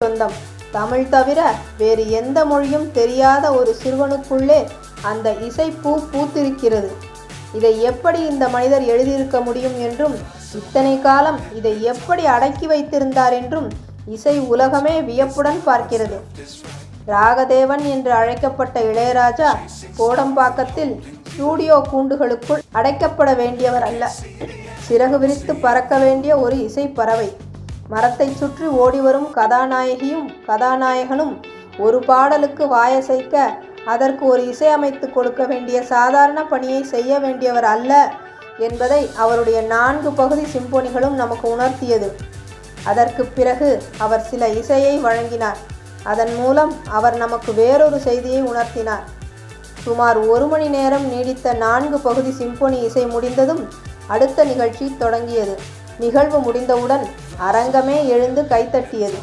சொந்தம். தமிழ் தவிர வேறு எந்த மொழியும் தெரியாத ஒரு சிறுவனுக்குள்ளே அந்த இசைப்பூ பூத்திருக்கிறது. இதை எப்படி இந்த மனிதர் எழுதியிருக்க முடியும் என்றும், இத்தனை காலம் இதை எப்படி அடக்கி வைத்திருந்தார் என்றும் இசை உலகமே வியப்புடன் பார்க்கிறது. ராகதேவன் என்று அழைக்கப்பட்ட இளையராஜா கோடம்பாக்கத்தில் ஸ்டூடியோ கூண்டுகளுக்குள் அடைக்கப்பட வேண்டியவர் அல்ல. சிறகு விரித்து பறக்க வேண்டிய ஒரு இசை பறவை. மரத்தை சுற்றி ஓடிவரும் கதாநாயகியும் கதாநாயகனும் ஒரு பாடலுக்கு வாயசைக்க அதற்கு ஒரு இசையமைத்து கொடுக்க வேண்டிய சாதாரண பணியை செய்ய வேண்டியவர் அல்ல என்பதை அவருடைய 4 பகுதி சிம்போனிகளும் நமக்கு உணர்த்தியது. அதற்கு பிறகு அவர் சில இசையை வழங்கினார். அதன் மூலம் அவர் நமக்கு வேறொரு செய்தியை உணர்த்தினார். சுமார் 1 மணி நேரம் நீடித்த 4 பகுதி சிம்போனி இசை முடிந்ததும் அடுத்த நிகழ்ச்சி தொடங்கியது. நிகழ்வு முடிந்தவுடன் அரங்கமே எழுந்து கைத்தட்டியது.